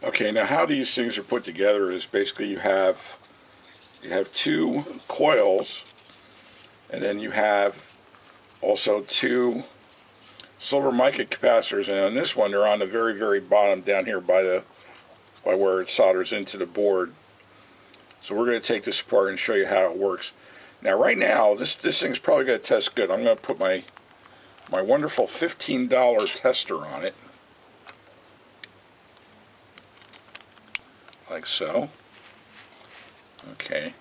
Okay, now how these things are put together is basically you have two coils, and then you have also two silver mica capacitors, and on this one they're on the very, very bottom down here by where it solders into the board. So we're going to take this apart and show you how it works. Now right now this thing's probably going to test good. I'm going to put my wonderful $15 tester on it, like so. Okay,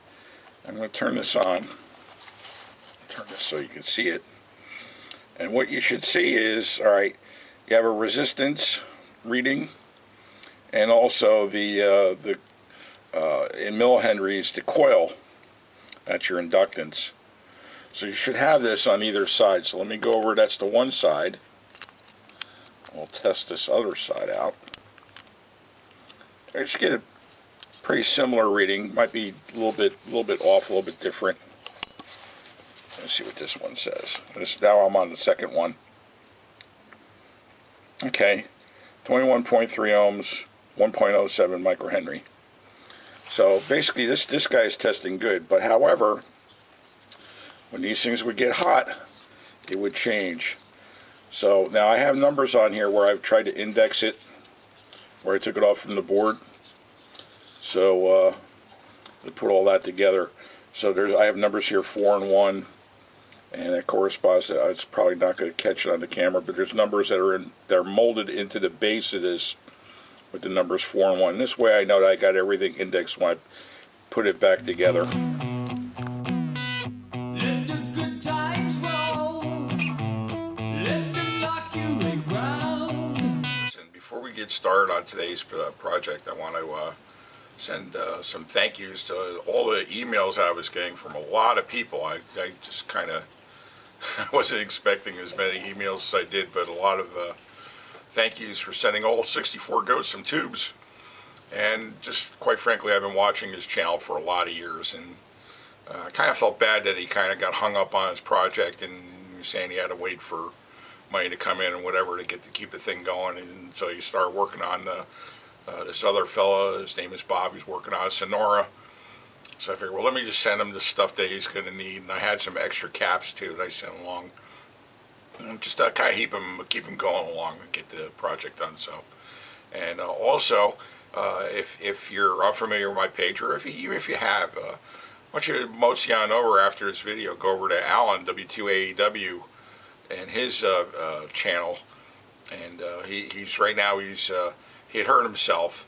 I'm going to turn this on. Turn this so you can see it. And what you should see is, alright, you have a resistance reading, and also the in millihenries, the coil, that's your inductance. So you should have this on either side. So let me go over, that's the one side. We'll test this other side out. I should get a pretty similar reading. Might be a little bit off, a little bit different. Let's see what this one says. Now I'm on the second one. Okay, 21.3 ohms, 1.07 microhenry. So basically this guy is testing good, but however, when these things would get hot, it would change. So now I have numbers on here where I've tried to index it, where I took it off from the board. So to put all that together, so I have numbers here 4 and 1, and that corresponds to, it's probably not going to catch it on the camera, but there's numbers that are molded into the base of this with the numbers 4 and 1. This way I know that I got everything indexed when I put it back together. Before we get started on today's project, I want to send some thank yous to all the emails I was getting from a lot of people. I just kind of wasn't expecting as many emails as I did, but a lot of thank yous for sending all 64 goats some tubes. And just quite frankly, I've been watching his channel for a lot of years, and I kind of felt bad that he kind of got hung up on his project and saying he had to wait for money to come in and whatever to keep the thing going. And so he started working on this other fella. His name is Bob. He's working on Sonora. So I figured, well, let me just send him the stuff that he's going to need. And I had some extra caps too that I sent along, and just kind of keep him going along and get the project done. So, and also, if you're unfamiliar with my page, or even if you have, I want you to mosey on over after this video. Go over to Alan W2AEW and his channel, and he's right now he had hurt himself,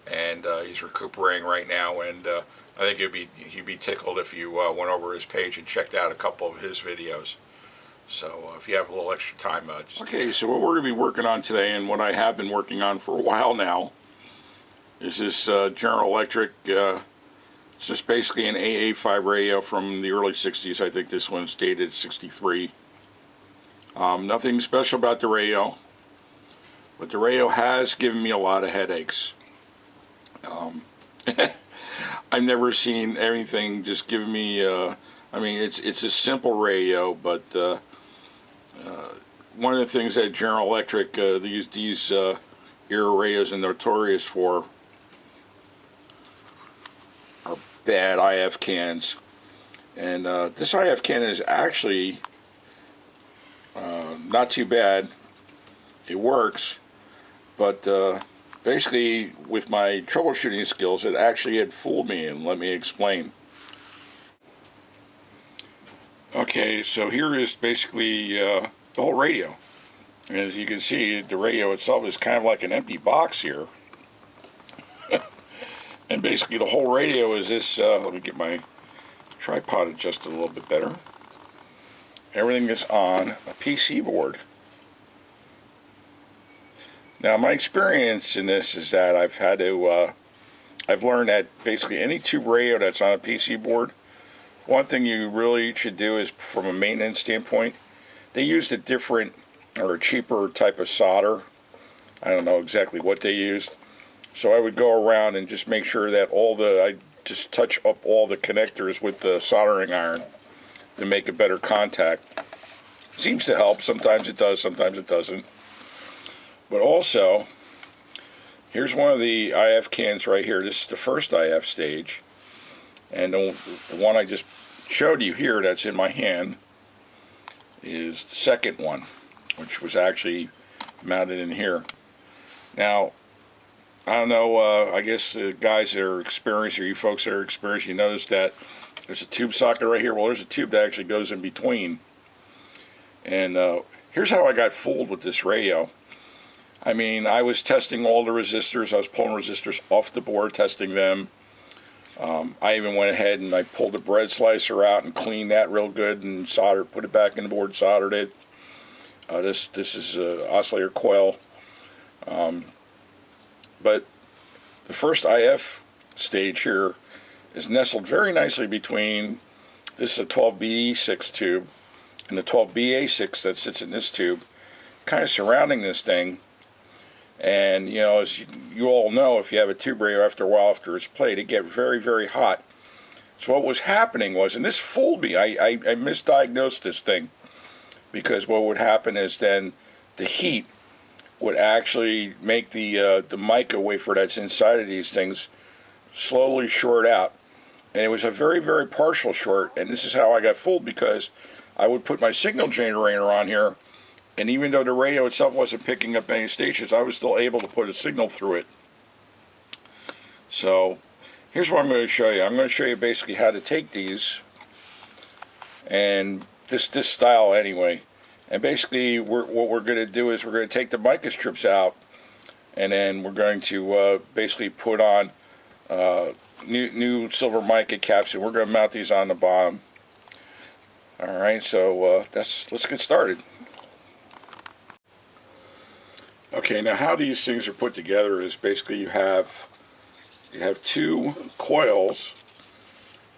and he's recuperating right now. And I think he'd be tickled if you went over his page and checked out a couple of his videos. So if you have a little extra time, just... Okay, so what we're going to be working on today, and what I have been working on for a while now, is this General Electric. It's just basically an AA5 radio from the early 60s. I think this one's dated 63. Nothing special about the radio, but the radio has given me a lot of headaches. I've never seen anything just giving me, I mean, it's a simple radio, but one of the things that General Electric, these era radios are notorious for are bad IF cans. And this IF can is actually not too bad. It works, but basically with my troubleshooting skills, it actually had fooled me, and let me explain. Okay, so here is basically the whole radio. And as you can see, the radio itself is kind of like an empty box here. And basically the whole radio is this, let me get my tripod adjusted a little bit better. Everything is on a PC board. Now my experience in this is that I've had to, I've learned that basically any tube radio that's on a PC board, one thing you really should do is, from a maintenance standpoint, they used a different or a cheaper type of solder. I don't know exactly what they used. So I would go around and just make sure that I just touch up all the connectors with the soldering iron to make a better contact. Seems to help. Sometimes it does, sometimes it doesn't. But also, Here's one of the IF cans right here. This is the first IF stage. And the one I just showed you here that's in my hand is the second one, which was actually mounted in here. Now, I don't know, I guess the guys that are experienced, or you folks that are experienced, you notice that there's a tube socket right here. Well, there's a tube that actually goes in between. And here's how I got fooled with this radio. I mean, I was testing all the resistors. I was pulling resistors off the board, testing them. I even went ahead and I pulled the bread slicer out and cleaned that real good and soldered, put it back in the board, soldered it. This is an oscillator coil. But the first IF stage here is nestled very nicely between, this is a 12BE6 tube, and the 12BA6 that sits in this tube, kind of surrounding this thing. And, you know, as you all know, if you have a tube radio, after a while, after it's played, it gets very, very hot. So what was happening was, and this fooled me, I misdiagnosed this thing, because what would happen is then the heat would actually make the mica wafer that's inside of these things slowly short out. And it was a very, very partial short, and this is how I got fooled, because I would put my signal generator on here, and even though the radio itself wasn't picking up any stations, I was still able to put a signal through it. So here's what I'm going to show you. I'm going to show you basically how to take these, and this style anyway. And basically what we're going to do is we're going to take the mica strips out, and then we're going to basically put on new silver mica caps, and we're going to mount these on the bottom. Alright, so let's get started. Okay, now how these things are put together is basically you have two coils,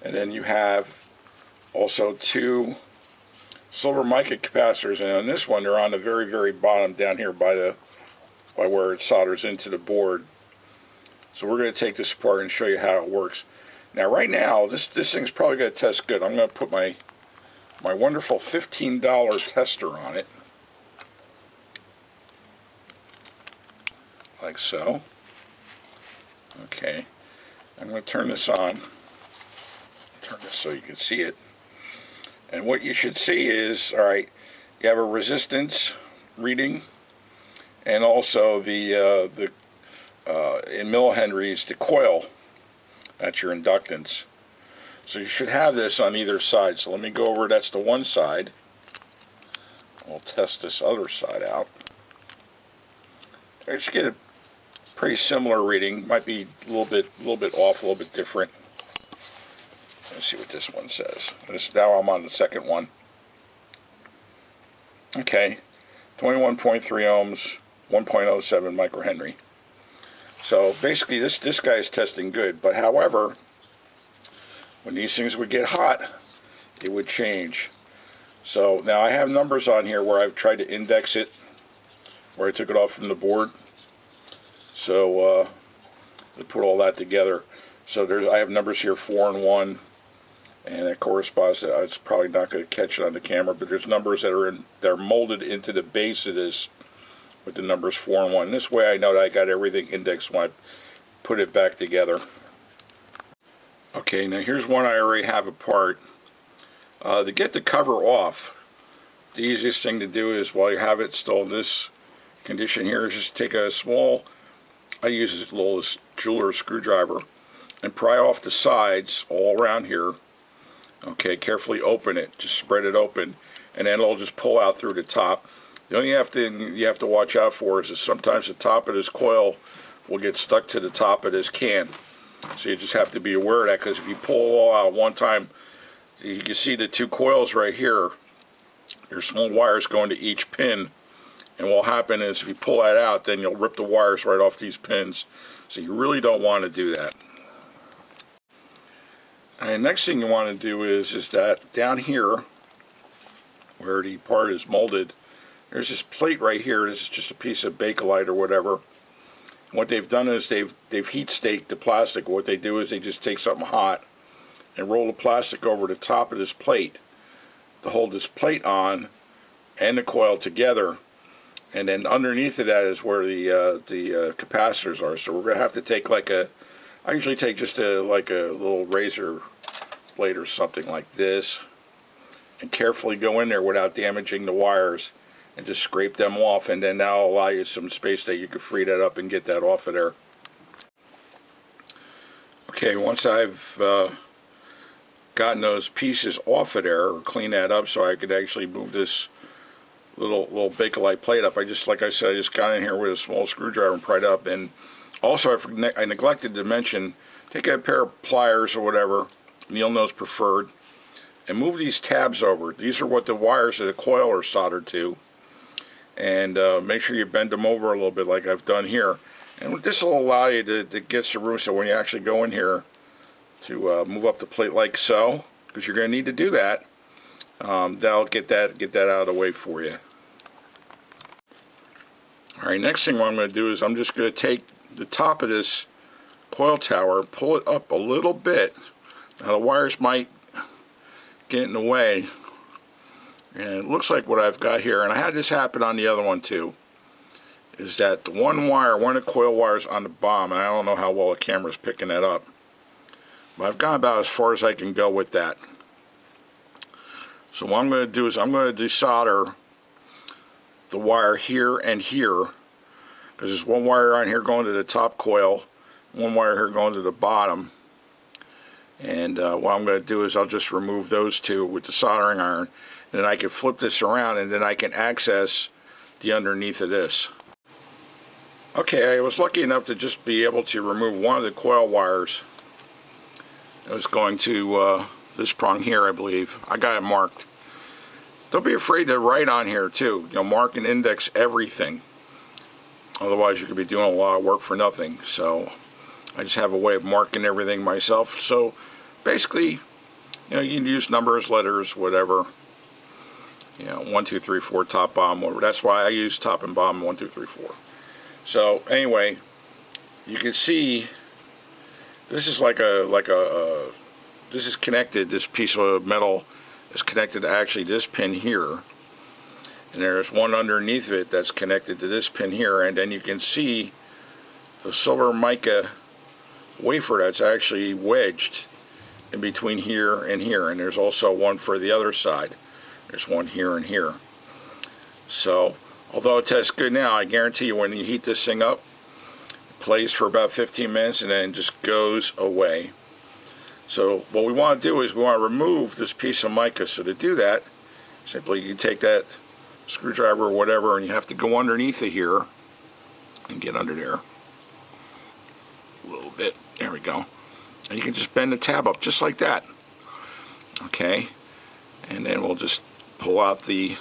and then you have also two silver mica capacitors, and on this one they're on the very, very bottom down here by where it solders into the board. So we're going to take this apart and show you how it works. Now right now this thing's probably going to test good. I'm going to put my wonderful $15 tester on it, like so. Okay, I'm going to turn this on. Turn this so you can see it. And what you should see is, alright, you have a resistance reading, and also the in millihenries, the coil, that's your inductance. So you should have this on either side. So let me go over, that's the one side. We'll test this other side out. I should get a pretty similar reading. Might be a little bit off, a little bit different. Let's see what this one says. Now I'm on the second one. Okay, 21.3 ohms, 1.07 microhenry. So basically this guy is testing good, but however, when these things would get hot, it would change. So now I have numbers on here where I've tried to index it, where I took it off from the board. So to put all that together, so I have numbers here 4 and 1. And that corresponds to, it's probably not going to catch it on the camera, but there's numbers that are molded into the base of this with the numbers 4 and 1. This way I know that I got everything indexed when I put it back together. Okay, now here's one I already have apart. To get the cover off, the easiest thing to do is, while you have it still in this condition here, is just take a small, I use this little jeweler's screwdriver, and pry off the sides all around here. Okay, carefully open it, just spread it open, and then it'll just pull out through the top. The only thing you have to watch out for is that sometimes the top of this coil will get stuck to the top of this can. So you just have to be aware of that, because if you pull it all out at one time, you can see the two coils right here. There's small wires going to each pin, and what will happen is if you pull that out, then you'll rip the wires right off these pins. So you really don't want to do that. And the next thing you want to do is that down here, where the part is molded, there's this plate right here. This is just a piece of Bakelite or whatever. What they've done is they've heat staked the plastic. What they do is they just take something hot and roll the plastic over the top of this plate to hold this plate on and the coil together. And then underneath of that is where the capacitors are. So we're going to have to take like I usually take just like a little razor blade or something like this, and carefully go in there without damaging the wires, and just scrape them off, and then that'll allow you some space that you can free that up and get that off of there. Okay, once I've gotten those pieces off of there, or clean that up so I could actually move this little Bakelite plate up, like I said, I just got in here with a small screwdriver and pried up. And also I neglected to mention, take a pair of pliers or whatever, needle nose preferred, and move these tabs over. These are what the wires of the coil are soldered to. And make sure you bend them over a little bit like I've done here. And this will allow you to get some room, so when you actually go in here to move up the plate like so, because you're going to need to do that, that'll get that out of the way for you. Alright, next thing what I'm going to do is I'm just going to take the top of this coil tower, pull it up a little bit. Now the wires might get in the way, and it looks like what I've got here, and I had this happen on the other one too, is that the one of the coil wires on the bottom, and I don't know how well the camera's picking that up, but I've gone about as far as I can go with that. So what I'm going to do is I'm going to desolder the wire here and here, because there's one wire on here going to the top coil, one wire here going to the bottom. And what I'm going to do is I'll just remove those two with the soldering iron, and then I can flip this around, and then I can access the underneath of this. Okay, I was lucky enough to just be able to remove one of the coil wires. It was going to this prong here, I believe. I got it marked. Don't be afraid to write on here too. You know, mark and index everything. Otherwise you could be doing a lot of work for nothing. So I just have a way of marking everything myself. So basically, you know, you can use numbers, letters, whatever. You know, 1, 2, 3, 4, top, bottom, whatever. That's why I use top and bottom, 1, 2, 3, 4. So anyway, you can see this is this is connected. This piece of metal is connected to actually this pin here, and there's one underneath of it that's connected to this pin here, and then you can see the silver mica wafer that's actually wedged in between here and here, and there's also one for the other side. There's one here and here. So although it tests good now, I guarantee you when you heat this thing up, it plays for about 15 minutes and then just goes away. So what we want to do is we want to remove this piece of mica. So to do that, simply you take that screwdriver or whatever, and you have to go underneath of here and get under there a little bit. There we go. And you can just bend the tab up just like that. Okay, and then we'll just pull out the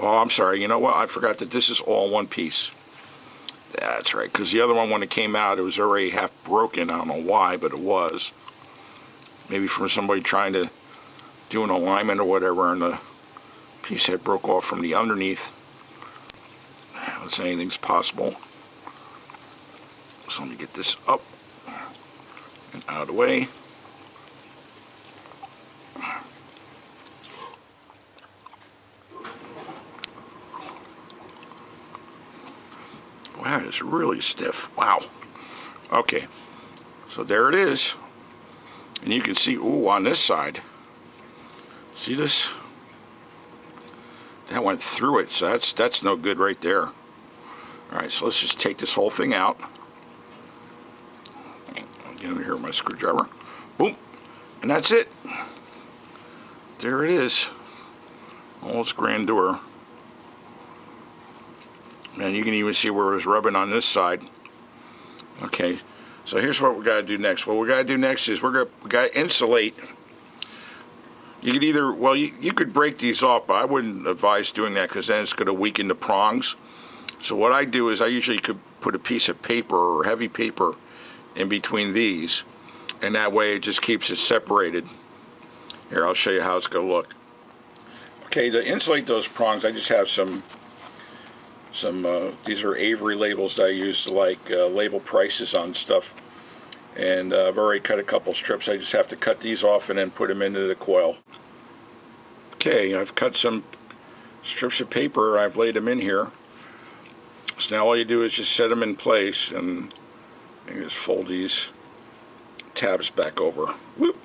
oh, I'm sorry, you know what, I forgot that this is all one piece. That's right, because the other one, when it came out, it was already half broken. I don't know why, but it was. Maybe from somebody trying to do an alignment or whatever, and the piece had broke off from the underneath. Let's say anything's possible. So let me get this up and out of the way. Wow, it's really stiff. Wow. Okay, so there it is. And you can see, ooh, on this side. See this? That went through it, so that's no good right there. Alright, so let's just take this whole thing out. I'll get over here with my screwdriver. Boom. And that's it. There it is. All its grandeur. And you can even see where it was rubbing on this side. Okay, so here's what we got to do next. What we got to do next is we got to insulate. You could either, well, you could break these off, but I wouldn't advise doing that because then it's going to weaken the prongs. So what I do is I usually could put a piece of paper or heavy paper in between these, and that way it just keeps it separated. Here, I'll show you how it's going to look. Okay, to insulate those prongs, I just have some these are Avery labels that I use to label prices on stuff, and I've already cut a couple strips. I just have to cut these off and then put them into the coil. Okay, I've cut some strips of paper, I've laid them in here. So now all you do is just set them in place, and you just fold these tabs back over. Whoop.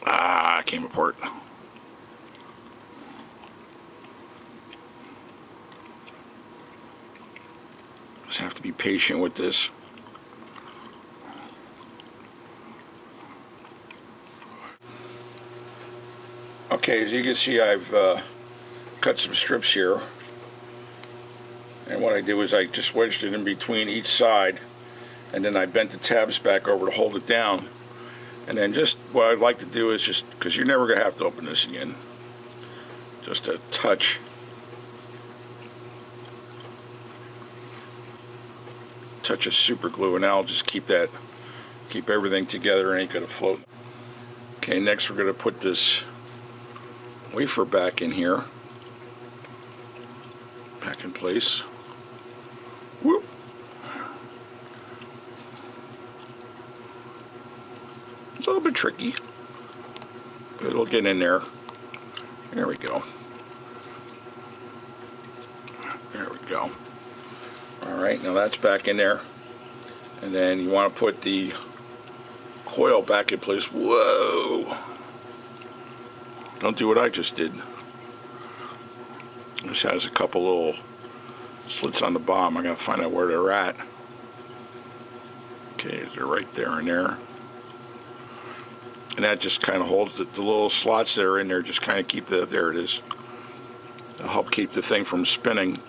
Ah, it came apart. Just have to be patient with this. Okay, as you can see, I've cut some strips here, and what I do is I just wedged it in between each side, and then I bent the tabs back over to hold it down. And then just what I'd like to do is just, because you're never going to have to open this again, just a touch. Touch of super glue, and I'll just keep everything together. It ain't going to float. Okay, next we're going to put this wafer back in here, back in place. Whoop. It's a little bit tricky, but it'll get in there. There we go. There we go. Alright, now that's back in there. And then you want to put the coil back in place. Whoa! Don't do what I just did. This has a couple little slits on the bottom. I gotta find out where they're at. Okay, they're right there and there. And that just kind of holds the little slots that are in there, just kind of keep there it is. It'll help keep the thing from spinning.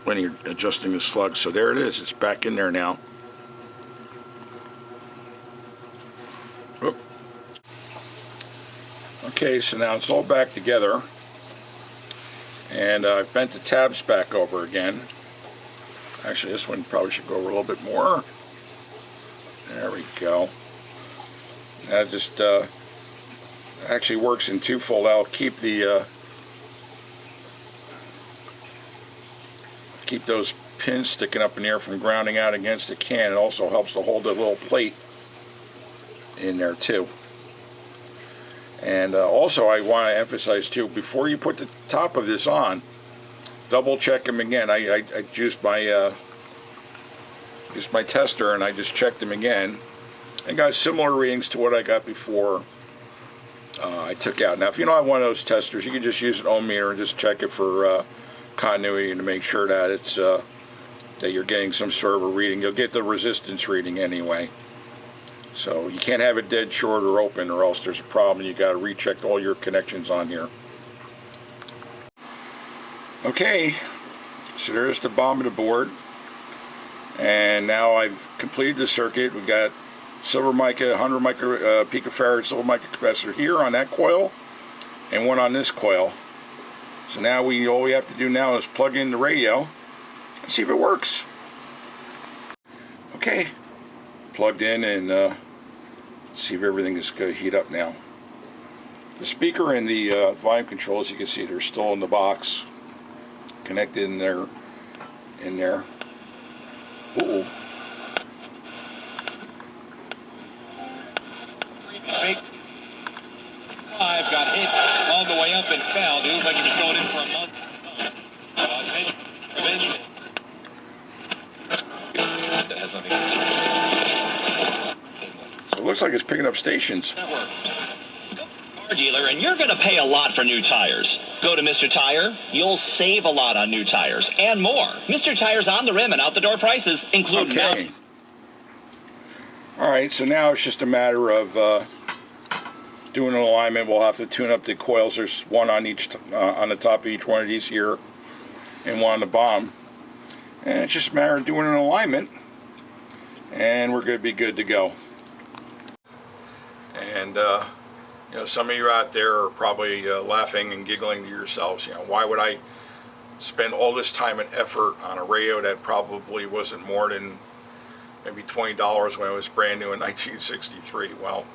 When you're adjusting the slug. So there it is, it's back in there now. Oop. Okay, so now it's all back together, and I've bent the tabs back over again. Actually, this one probably should go over a little bit more. There we go. That just actually works in twofold. I'll keep those pins sticking up in the air from grounding out against the can. It also helps to hold the little plate in there too. And also I want to emphasize too, before you put the top of this on, double check them again. I used my tester, and I just checked them again. I got similar readings to what I got before I took out. Now if you don't have one of those testers, you can just use an ohm meter and just check it for continuity to make sure that it's that you're getting some sort of a reading. You'll get the resistance reading anyway. So you can't have it dead short or open, or else there's a problem. You got to recheck all your connections on here. Okay, so there's the bottom of the board, and now I've completed the circuit. We've got silver mica, 100 picofarad silver mica capacitor here on that coil, and one on this coil. So now all we have to do now is plug in the radio and see if it works. Okay, plugged in, and see if everything is going to heat up now. The speaker and the volume control, as you can see, they're still in the box, connected in there. Uh-oh. I've got hit on the way up and fouled. It looked like he was going in for a month. That has nothing to do. So it looks like it's picking up stations. Car dealer, and you're going to pay a lot for new tires. Go to Mr. Tire. You'll save a lot on new tires and more. Mr. Tire's on the rim and out the door prices include okay. All right, so now it's just a matter of doing an alignment. We'll have to tune up the coils. There's one on each on the top of each one of these here, and one on the bottom. And it's just a matter of doing an alignment, and we're going to be good to go. And you know, some of you out there are probably laughing and giggling to yourselves. You know, why would I spend all this time and effort on a radio that probably wasn't more than maybe $20 when it was brand new in 1963? Well,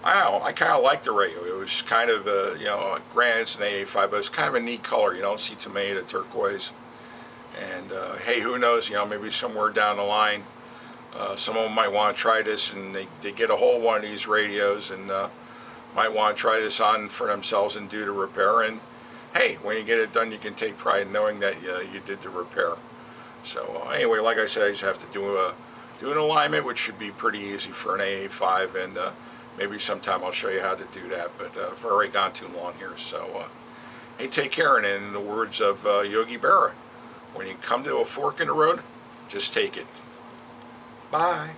I don't know, I kind of liked the radio. It was kind of you know, granted it's an 85, but it's kind of a neat color. You don't see too many of the turquoise. And hey, who knows, you know, maybe somewhere down the line, someone might want to try this, and they get a hold of one of these radios and might want to try this on for themselves and do the repair. And hey, when you get it done, you can take pride in knowing that you did the repair. So anyway, like I said, I just have to do an alignment, which should be pretty easy for an AA5, and maybe sometime I'll show you how to do that. But I've already gone too long here. So hey, take care. And in the words of Yogi Berra, when you come to a fork in the road, just take it. Bye.